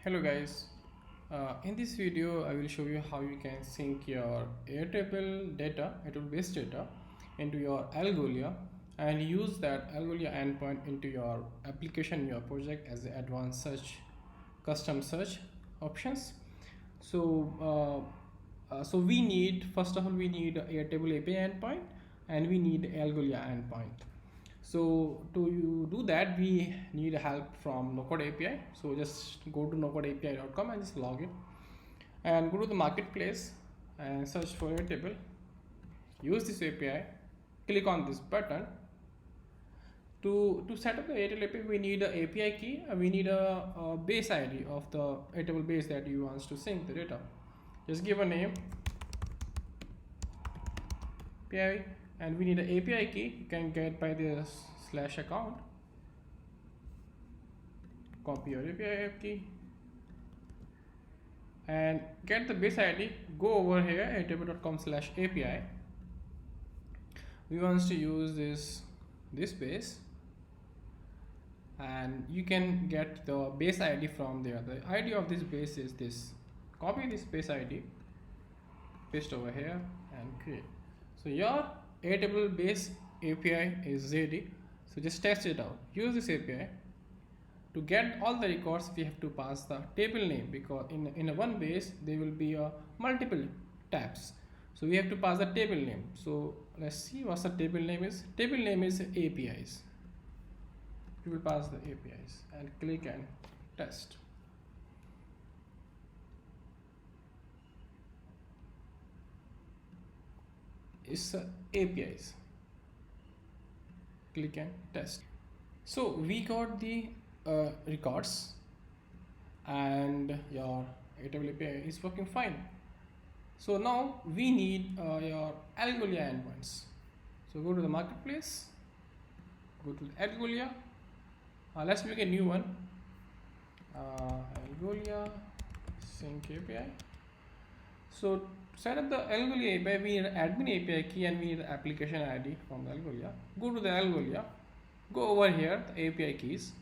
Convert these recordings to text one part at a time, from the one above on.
Hello guys, in this video I will show you how you can sync your Airtable data, Airtable based data into your Algolia and use that Algolia endpoint into your application, your project as the advanced search, custom search options. So we need, first of all, we need Airtable API endpoint and we need Algolia endpoint. So to do that, we need help from NoCode API. So just go to nocodeapi.com and just log in and go to the marketplace and search for Airtable. Use this API, click on this button. To set up the Airtable API, we need an API key and we need a base ID of the Airtable base that you want to sync the data. Just give a name, API, and we need an API key. You can get by the /account. Copy your API key and get the base ID. Go over here airtable.com/API. We want to use this base, and you can get the base ID from there. The ID of this base is this. Copy this base ID, paste over here and create. So your Airtable base API is ready. So just test it out. Use this API. To get all the records, we have to pass the table name, because in a one base there will be multiple tabs. So we have to pass the table name. So let's see what the table name is. Table name is APIs. We will pass the APIs and click and test. It's APIs. Click and test. So we got the records and your Airtable API is working fine. So now we need your Algolia endpoints. So go to the marketplace, go to Algolia. Let's make a new one. Algolia sync API. So to set up the Algolia API, we need an admin API key and we need the application ID from the Algolia. Go to the Algolia, go over here, the API keys.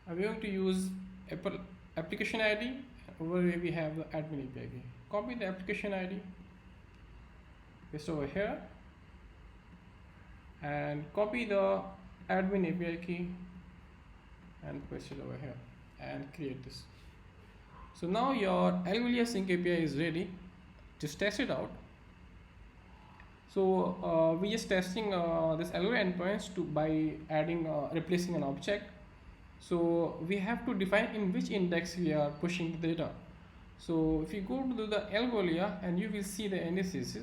I'm going to use application ID. Over here we have the admin API key. Copy the application ID, paste over here, and copy the admin API key and paste it over here and create this. So now your Algolia sync API is ready. Just test it out. So we just testing this Algolia endpoints by adding replacing an object. So we have to define in which index we are pushing the data. So if you go to the Algolia and you will see the indices.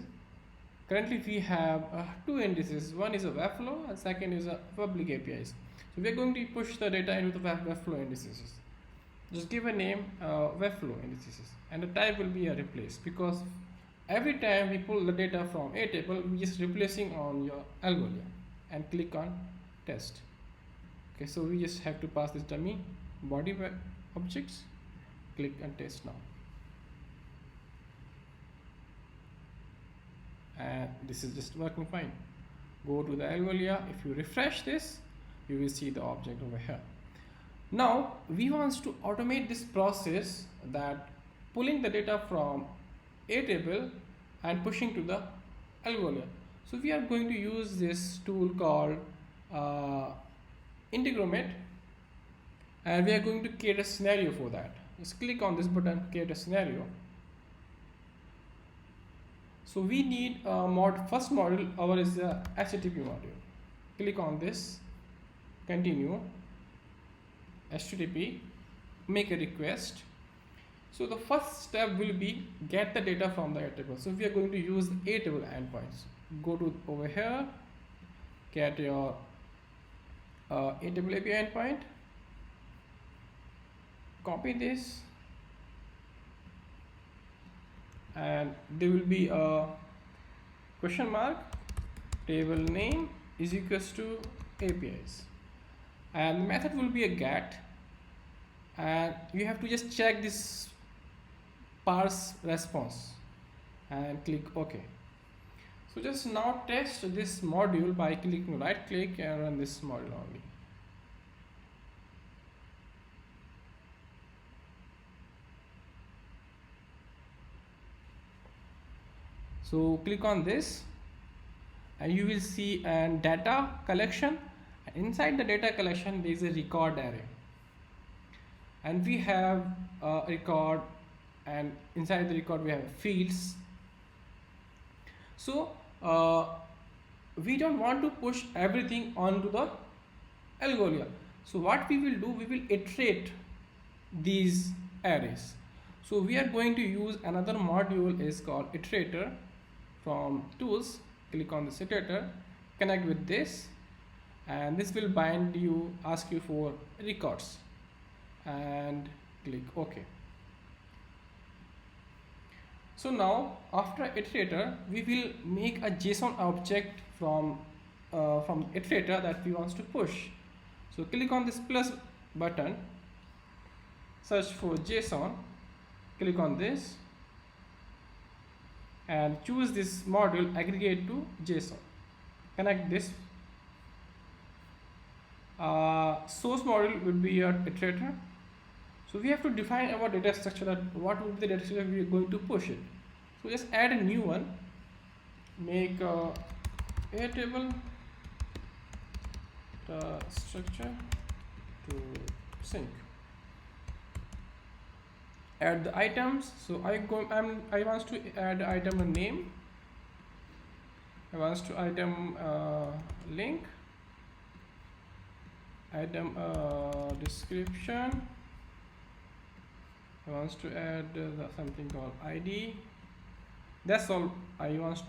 Currently we have two indices. One is a Webflow and second is a public APIs. So we are going to push the data into the Webflow indices. Just give a name Webflow indices and the type will be a replace, because every time we pull the data from Airtable, we just replacing on your Algolia and click on test. Okay, so we just have to pass this dummy body objects, click and test now. And this is just working fine. Go to the Algolia. If you refresh this, you will see the object over here. Now we want to automate this process, that pulling the data from Airtable and pushing to the Algolia. So we are going to use this tool called Integromat, and we are going to create a scenario for that. Just click on this button, create a scenario. So we need a first module, our is the HTTP module. Click on this, continue, HTTP, make a request. So the first step will be get the data from the Airtable. So we are going to use the Airtable endpoints. Go to over here, get your Airtable API endpoint, copy this, and there will be a question mark, table name is equals to APIs, and the method will be a get, and you have to just check this parse response and click OK. So just now test this module by clicking right click and run this module only. So click on this and you will see an data collection. Inside the data collection there is a record array, and we have a record, and inside the record we have fields. So we don't want to push everything onto the Algolia. So what we will do, we will iterate these arrays. So we are going to use another module is called iterator. From tools, click on the iterator, connect with this, and this will bind you, ask you for records, and click OK. So now after iterator, we will make a JSON object from iterator that we want to push. So click on this plus button, search for JSON, click on this and choose this module aggregate to JSON. Connect this. Source module will be your iterator. So we have to define our data structure, that what will be the data structure we are going to push it. So just add a new one, make a Airtable structure to sync. Add the items. So I want to add item a name. I want to item link, item description. I want to add something called ID. That's all I want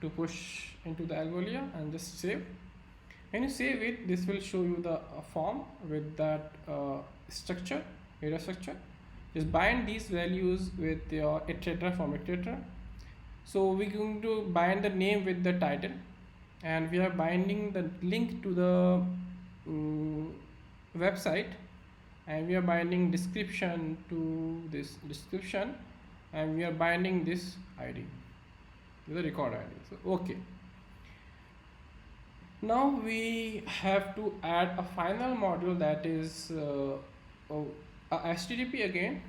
to push into the Algolia, and just save. When you save it, this will show you the form with that structure, data structure. Just bind these values with your iterator from iterator. So we're going to bind the name with the title, and we are binding the link to the website, and we are binding description to this description, and we are binding this ID to the record ID. So okay. Now we have to add a final module, that is a HTTP again.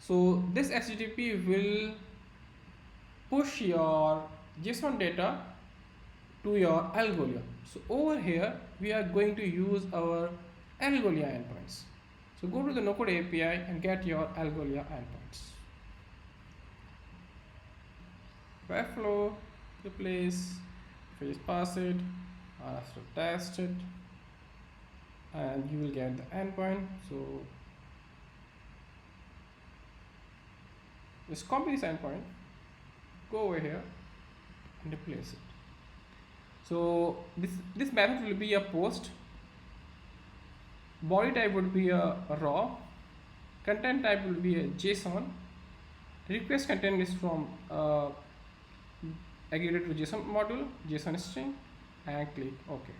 So this HTTP will push your JSON data to your Algolia. So over here we are going to use our Algolia endpoints. So go to the no-code API and get your Algolia endpoints. Webflow, replace, if you just pass it, after test it, and you will get the endpoint. So just copy this endpoint, go over here and replace it. So this method will be a post, body type would be a raw, content type will be a JSON, request content is from aggregated to JSON module, JSON string, and click OK.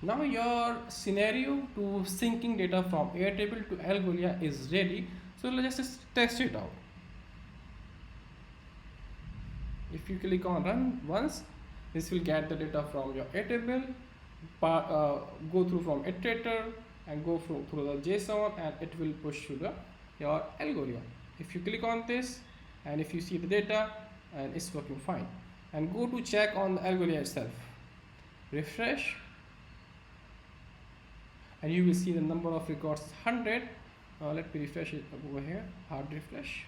Now your scenario to syncing data from Airtable to Algolia is ready. So let's just test it out. If you click on run once, this will get the data from your Airtable, go through from iterator and go through the JSON, and it will push to your Algolia. If you click on this and if you see the data, and it's working fine, and go to check on the Algolia itself, refresh, and you will see the number of records 100. Let me refresh it over here, hard refresh.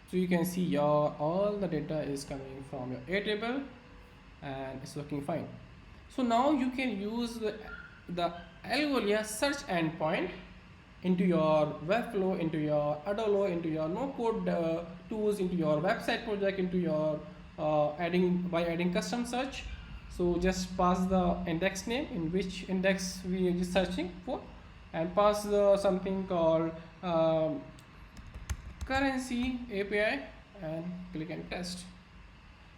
So you can see all the data is coming from your Airtable, and it's working fine. So now you can use the Algolia search endpoint into your Webflow, into your Adolo, into your no-code tools, into your website project, into your adding custom search. So just pass the index name, in which index we are searching for, and pass something called currency API, and click and test.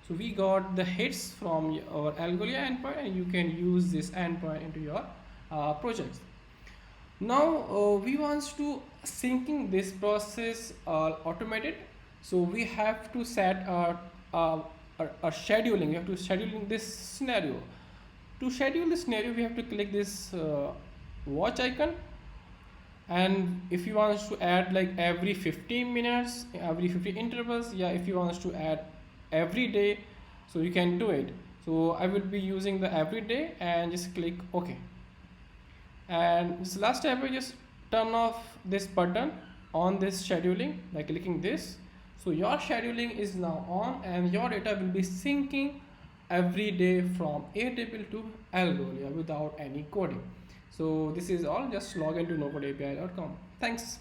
So we got the hits from our Algolia endpoint, and you can use this endpoint into your projects. Now we want to syncing this process automated. So we have to set a scheduling. We have to scheduling this scenario. To schedule this scenario, we have to click this watch icon, And if you want to add like every 15 minutes, every 50 intervals, yeah, if you want to add every day, so you can do it. So I will be using the every day and just click OK. And this last step, we just turn off this button on this scheduling by clicking this. So your scheduling is now on and your data will be syncing every day from Airtable to Algolia without any coding. So this is all, just log into nocodeapi.com. Thanks.